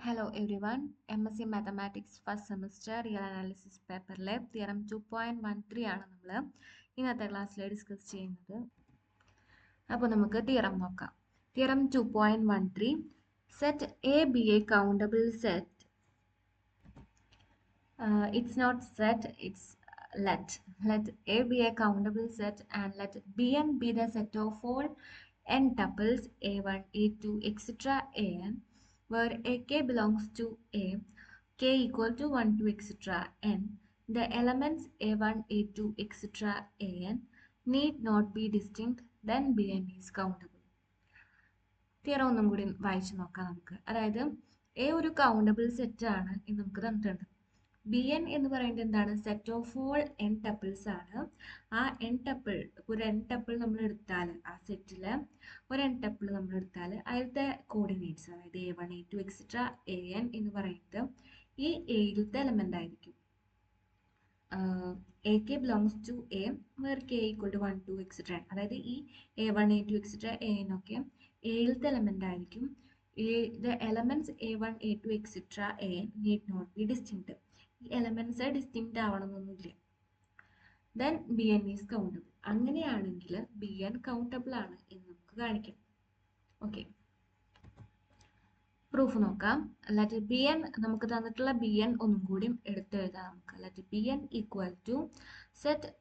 Hello everyone, MSc Mathematics first semester Real Analysis പേപ്പറിലെ theorem 2.13 ആണ് നമ്മൾ ഇന്നത്തെ ക്ലാസ്സിൽ ഡിസ്കസ് ചെയ്യുന്നത്. അപ്പോൾ നമുക്ക് തിയറം നോക്കാം. Theorem 2.13 set A B A countable set. It's not set, it's let A be a countable set and let Bn be the set of all n tuples a1, a2, etc. an where ak belongs to A, k equal to 1 to etc. n. The elements a1, a2, etc. an need not be distinct, then Bn is countable. Theorem ഒന്നും കൂടി വായിച്ചു നോക്കാം നമുക്ക്. അതായത് A ഒരു countable set ആണ് എന്ന് നമുക്ക് തന്നിട്ടുണ്ട്. ബി എൻ എന്ന് പറയുന്നത് എന്താണ്? Set of all N tuples ആണ്. ആ എൻ ടപ്പിൾ, ഒരു എൻ ടപ്പിൾ നമ്മൾ എടുത്താൽ, ആ സെറ്റിലെ ഒരു എൻ ടപ്പിൾ നമ്മൾ എടുത്താൽ അതിലത്തെ കോർഡിനേറ്റ്സ്, അതായത് A one, A two, etcetera A N എന്ന് പറയുന്നത് ഈ എയിലത്തെ എലമെന്റ് ആയിരിക്കും. A K belongs to A where K equal to 1 2 etcetera. അതായത് ഈ A one, A two, etcetera A N ഒക്കെ എയിലത്തെ എലമെന്റ് ആയിരിക്കും. The elements a1, a2, etc. an need not be distinct. ഈ എലമെന്റ്സ് ഡിസ്റ്റിങ്ക്റ്റ് ആവണമെന്നൊന്നുമില്ല. Then B n is countable. അങ്ങനെയാണെങ്കിൽ B n countable ആണ് എന്ന് നമുക്ക് കാണിക്കാം. ഓക്കെ, പ്രൂഫ് നോക്കാം. ലെറ്റ് ബി എൻ, നമുക്ക് തന്നിട്ടുള്ള ബി എൻ ഒന്നും കൂടി എടുത്തെഴുതാം നമുക്ക്. Let B n equal to set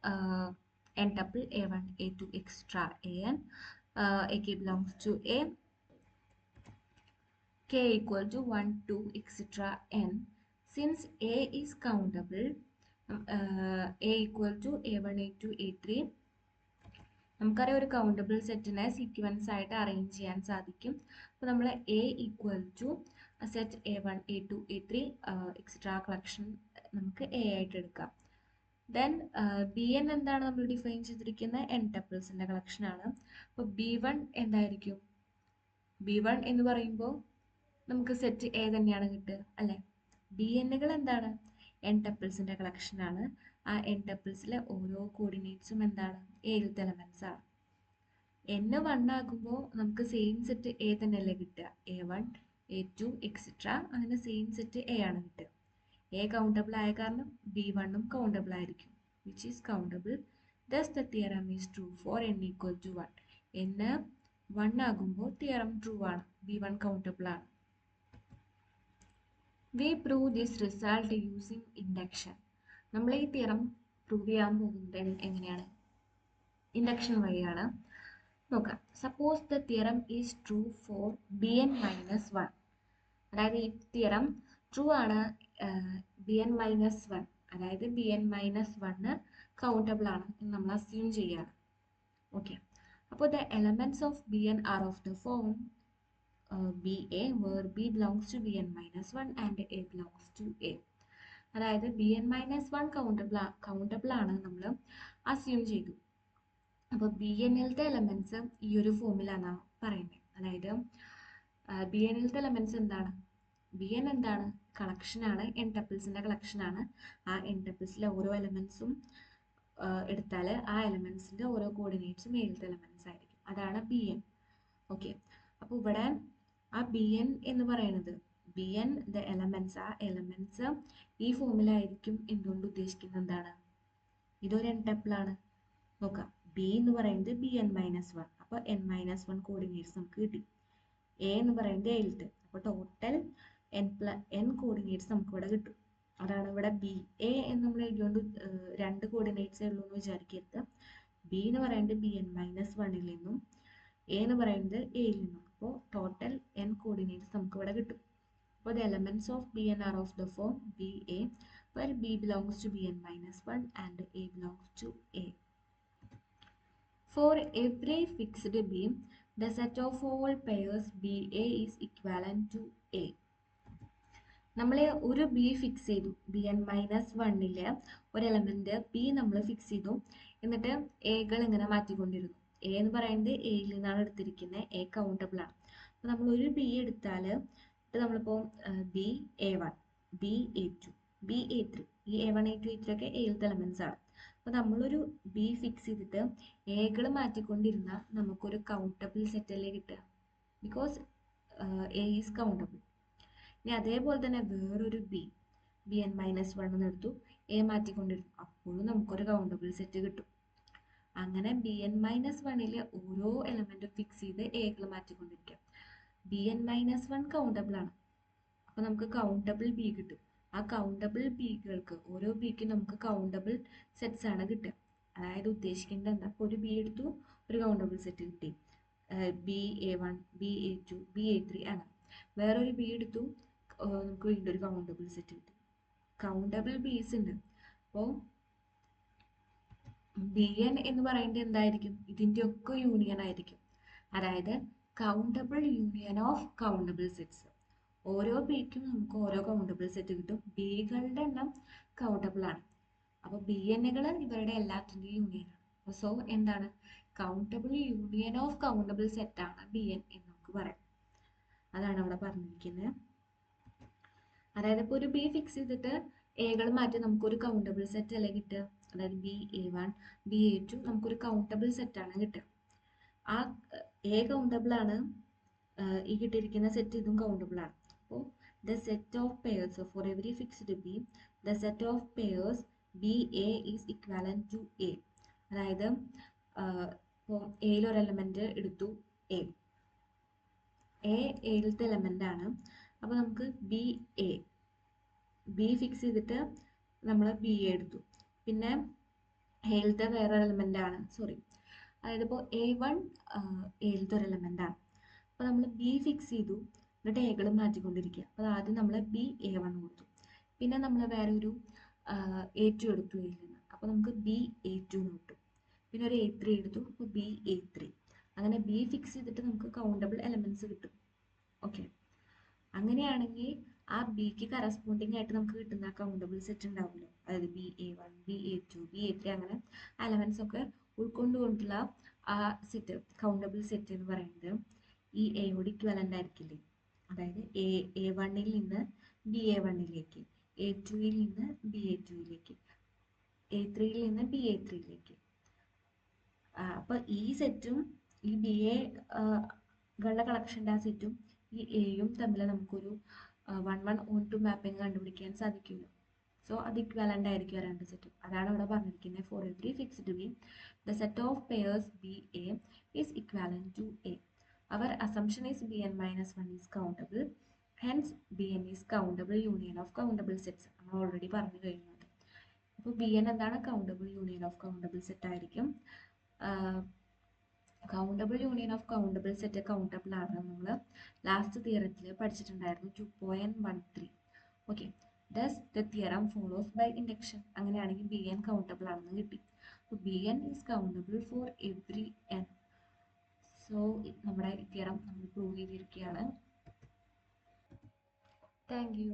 n tuple a one, A two, etcetera A n, a K belongs to A, k equal to 1 2 etc. n. Since a is countable, a equal to a1, a2, a3, നമുക്കറിയാം ഒരു countable സെറ്റിനെ sequence ആയിട്ട് arrange ചെയ്യാൻ സാധിക്കും. അപ്പോൾ നമ്മൾ A equal to set A one, A two, A three etcetera collection നമുക്ക് A ആയിട്ട് എടുക്കാം. ദെൻ ബി എൻ എന്താണ് നമ്മൾ ഡിഫൈൻ ചെയ്തിരിക്കുന്ന എൻ ടപ്പിൾസിൻ്റെ കളക്ഷനാണ്. അപ്പോൾ ബി വൺ എന്തായിരിക്കും? ബി വൺ എന്ന് പറയുമ്പോൾ നമുക്ക് സെറ്റ് എ തന്നെയാണ് കിട്ടുക അല്ലേ? ബി എന്നുകൾ എന്താണ്? എൻ ടപ്പിൾസിൻ്റെ കളക്ഷനാണ്. ആ എൻ ടപ്പിൾസിലെ ഓരോ കോർഡിനേറ്റ്സും എന്താണ്? ഏഴത്തെ എലമെന്റ്സ് ആണ്. n 1 ആകുമ്പോൾ നമുക്ക് സെയിം സെറ്റ് എ തന്നെയല്ലേ കിട്ടുക? A one, A two, etcetera അങ്ങനെ സെയിം സെറ്റ് എ ആണ് കിട്ടുക. എ കൗണ്ടബിൾ ആയ കാരണം ബി വണ്ണും കൗണ്ടബിൾ ആയിരിക്കും, which is countable. Thus the theorem is true for n equal to 1. n 1 ആകുമ്പോൾ തിയറം ട്രൂ ആണ്, ബി വൺ കൗണ്ടബിൾ ആണ്. We prove this result using induction. നമ്മൾ ഈ തിയറം പ്രൂവ് ചെയ്യാൻ പോകുന്നത് എങ്ങനെയാണ്? ഇൻഡക്ഷൻ വഴിയാണ്. നോക്കാം. Suppose the theorem is true for B N minus one. അതായത് ഈ തിയറം ട്രൂ ആണ് ബി എൻ മൈനസ് വൺ, അതായത് B N minus one countable ആണ് എന്ന് നമ്മൾ അസ്യൂം ചെയ്യാണ്. ഓക്കെ, അപ്പോൾ the elements of B N are of the form BA where B belongs to Bn minus 1 and A belongs to A. അതായത് B N minus one countable ആണ് നമ്മൾ assume ചെയ്തു. അപ്പോൾ ബി എന്നിലത്തെ എലമെന്റ്സ് ഈ ഒരു ഫോമിലാണ് പറയുന്നത്. അതായത് ബി എന്നിലത്തെ എലമെന്റ്സ് എന്താണ്? ബി എൻ എന്താണ്? കളക്ഷനാണ്, എൻ ടപ്പിൾസിന്റെ കളക്ഷനാണ്. ആ എൻ ടപ്പിൾസിലെ ഓരോ എലമെന്റ്സും എടുത്താൽ ആ എലമെന്റ്സിന്റെ ഓരോ കോർഡിനേറ്റ്സും ഏഴത്തെ എലമെന്റ്സ് ആയിരിക്കും. അതാണ് ബി എൻ. ഓക്കെ, അപ്പോൾ ഇവിടെ ആ ബി എൻ എന്ന് പറയുന്നത്, ബി എൻ ദ എലമെന്റ്സ്, ആ എലമെന്റ്സ് ഈ ഫോമിലായിരിക്കും. എന്തുകൊണ്ട് ഉദ്ദേശിക്കുന്നത് എന്താണ്? ഇതൊരു എൻ ടപ്പിൾ ആണ്. നോക്കാം, ബി എന്ന് പറയുന്നത് ബി എൻ മൈനസ് വൺ, അപ്പോൾ എൻ മൈനസ് വൺ കോർഡിനേറ്റ്സ് നമുക്ക് കിട്ടി. എ എന്ന് പറയുന്നത് എയിലത്തെ, അപ്പോൾ ടോട്ടൽ എൻ കോർഡിനേറ്റ്സ് നമുക്ക് ഇവിടെ കിട്ടും. അതാണ് ഇവിടെ ബി എ എന്ന് നമ്മൾ എഴുതിയോണ്ട് രണ്ട് കോർഡിനേറ്റ്സേ ഉള്ളൂ എന്ന് വിചാരിക്കരുത്. ബി എന്ന് പറയുന്നത് ബി എൻ മൈനസ് വണ്ണിൽ നിന്നും എ എന്ന് പറയുന്നത് എയിൽ നിന്നും. അപ്പോൾ ടോട്ടൽ എൻ കോർഡിനേറ്റ്സ് നമുക്ക് ഇവിടെ കിട്ടും. അപ്പോൾ the elements of B N are of the form B A where B belongs to Bn minus 1 and A belongs to A. For every fixed B, the set of all pairs BA is equivalent to A. നമ്മൾ ഒരു B fix ചെയ്തു, B N minus വണ്ണില് ഒരു element B നമ്മൾ fix ചെയ്തു. എന്നിട്ട് എകൾ ഇങ്ങനെ മാറ്റിക്കൊണ്ടിരുന്നു. A എന്ന് പറയുന്നത് എയിൽ നിന്നാണ് എടുത്തിരിക്കുന്നത്, എ കൗണ്ടബിൾ ആണ്. അപ്പോൾ നമ്മൾ ഒരു ബി എടുത്താൽ നമ്മളിപ്പോൾ b A one, B A two, B A three, ഈ A one, A two, A three ഒക്കെ എയിലത്തെ എലമെന്റ്സ് ആണ്. അപ്പോൾ നമ്മളൊരു ബി ഫിക്സ് ചെയ്തിട്ട് എകൾ മാറ്റിക്കൊണ്ടിരുന്നാൽ നമുക്കൊരു കൗണ്ടബിൾ സെറ്റല്ലേ കിട്ടുക, ബിക്കോസ് എ ഈസ് കൗണ്ടബിൾ. ഇനി അതേപോലെ തന്നെ വേറൊരു ബി എൻ മൈനസ് വൺ എന്ന് എടുത്തു, എ മാറ്റിക്കൊണ്ടിരുന്നു, അപ്പോഴും നമുക്കൊരു കൗണ്ടബിൾ സെറ്റ് കിട്ടും. അങ്ങനെ ബി എൻ മൈനസ് വണ്ണിലെ ഓരോ എലമെന്റും ഫിക്സ് ചെയ്ത് എകൾ മാറ്റിക്കൊണ്ടിരിക്കാം. B N minus one countable ആണ്, അപ്പൊ നമുക്ക് കൗണ്ടബിൾ ബി കിട്ടും. ആ കൗണ്ടബിൾ ബികൾക്ക് ഓരോ ബിക്കും നമുക്ക് കൗണ്ടബിൾ സെറ്റ്സ് ആണ് കിട്ടുക. അതായത് ഉദ്ദേശിക്കേണ്ടത് എന്താ, ഇപ്പോൾ ഒരു ബി എടുത്തു, ഒരു കൗണ്ടബിൾ സെറ്റ് കിട്ടി, B A one, B A two, B A three, അങ്ങനെ. വേറൊരു ബി എടുത്തു, നമുക്ക് വീണ്ടും ഒരു കൗണ്ടബിൾ സെറ്റ് കിട്ടി. കൗണ്ടബിൾ ബീസ് ഉണ്ട്. അപ്പോൾ ബി എൻ എന്ന് പറയുന്നത് എന്തായിരിക്കും, ഇതിൻ്റെ ഒക്കെ യൂണിയൻ ആയിരിക്കും. അതായത് countable union of countable sets. ഓരോ ബിക്കും നമുക്ക് ഓരോ കൗണ്ടബിൾ സെറ്റ് കിട്ടും. ബികളുടെ എണ്ണം കൗണ്ടബിൾ ആണ്. അപ്പോൾ ബി എന്നുകൾ ഇവരുടെ എല്ലാത്തിൻ്റെയും യൂണിയൻ ആണ്. സോ എന്താണ്, countable union of countable set ആണ് ബി എൻ എന്ന് നമുക്ക് പറയാം. അതാണ് അവിടെ പറഞ്ഞിരിക്കുന്നത്. അതായത് ഇപ്പോൾ ഒരു ബി ഫിക്സ് ചെയ്തിട്ട് എകൾ മാറ്റി നമുക്കൊരു കൗണ്ടബിൾ സെറ്റ് അല്ലേ കിട്ടുക. അതായത് B A one, B A two, നമുക്കൊരു കൗണ്ടബിൾ സെറ്റ് ആണ് കിട്ടുക. ആ എ കൗണ്ടബിൾ ആണ്, ഈ കിട്ടിയിരിക്കുന്ന സെറ്റ് ഇതും കൗണ്ടബിൾ ആണ്. അപ്പോൾ the set of pairs for every fixed B, the set of pairs B A is equivalent to A. അതായത് ഇപ്പോൾ എയിൽ ഒരു എലമെന്റ് എടുത്തു, എ ഏഴിലത്തെ എലമെന്റ് ആണ്. അപ്പോൾ നമുക്ക് ബി ഫിക്സ് ചെയ്തിട്ട് നമ്മൾ ബി എ എടുത്തു, പിന്നെ എയിലത്തെ വേറെ എലമെന്റ് ആണ്, അതായത് ഇപ്പോൾ എ വൺ എയിലത്തെ ഒരു എലമെന്റ് ആണ്. അപ്പോൾ നമ്മൾ ബി ഫിക്സ് ചെയ്തു, എന്നിട്ട് എകൾ മാറ്റിക്കൊണ്ടിരിക്കുക. അപ്പോൾ ആദ്യം നമ്മൾ ബി എ വൺ കൊടുത്തു, പിന്നെ നമ്മൾ വേറെ ഒരു എ ടു എടുത്തു എയിൽ നിന്ന്, അപ്പോൾ നമുക്ക് ബി എ ടു എന്ന് കിട്ടും. പിന്നെ ഒരു എ ത്രീ എടുത്തു, അപ്പോൾ ബി എ ത്രീ. അങ്ങനെ ബി ഫിക്സ് ചെയ്തിട്ട് നമുക്ക് കൗണ്ടബിൾ എലമെന്റ്സ് കിട്ടും. ഓക്കെ, അങ്ങനെയാണെങ്കിൽ ആ ബിക്ക് കറസ്പോണ്ടിങ് ആയിട്ട് നമുക്ക് കിട്ടുന്ന കൗണ്ടബിൾ സെറ്റ് ഉണ്ടാവുമല്ലോ, അതായത് B A one, B A two, B A three, അങ്ങനെ എലമെന്റ്സ് ഒക്കെ ഉൾക്കൊണ്ടുകൊണ്ടുള്ള ആ സെറ്റ്, കൗണ്ടബിൾ സെറ്റ് എന്ന് പറയുന്നത് ഈ എയോട് ഇക്വലന്റ് ആയിരിക്കില്ലേ. അതായത് എ വണ്ണിൽ നിന്ന് ബി എ വണ്ണിലേക്ക്, എ ടുവിൽ നിന്ന് ബി എ ടുവിലേക്ക്, എ ത്രീയിൽ നിന്ന് ബി എ ത്രീയിലേക്ക്. അപ്പൊ ഈ സെറ്റും ഈ ബി എകളുടെ കളക്ഷൻ്റെ ആ സെറ്റും ഈ എയും തമ്മിൽ നമുക്കൊരു 1:1 മാപ്പിംഗ് കണ്ടുപിടിക്കാൻ സാധിക്കുമല്ലോ. സോ അത് ഇക്വാലന്റ് ആയിരിക്കും രണ്ട് സെറ്റും. അതാണ് ഇവിടെ പറഞ്ഞിരിക്കുന്നത്. For every fixed B, the set of pairs B A is equivalent to A. Our assumption is B N minus one is countable, hence B n is countable union of countable sets. നമ്മൾ already പറഞ്ഞു കഴിഞ്ഞത്. അപ്പോൾ B n എന്താണ്, countable union of countable set ആയിരിക്കും. Countable union of countable set countable ആണ് നമ്മൾ last തിയറത്തിൽ പഠിച്ചിട്ടുണ്ടായിരുന്നു, 2.13. Okay, thus the theorem follows by induction. അങ്ങനെയാണെങ്കിൽ ബി എൻ കൗണ്ടബിൾ ആണെന്ന് കിട്ടി. അപ്പോൾ B n is countable for every N. So നമ്മുടെ ഈ തിയറം നമ്മൾ പ്രൂവ് ചെയ്തിരിക്കുകയാണ്. Thank you.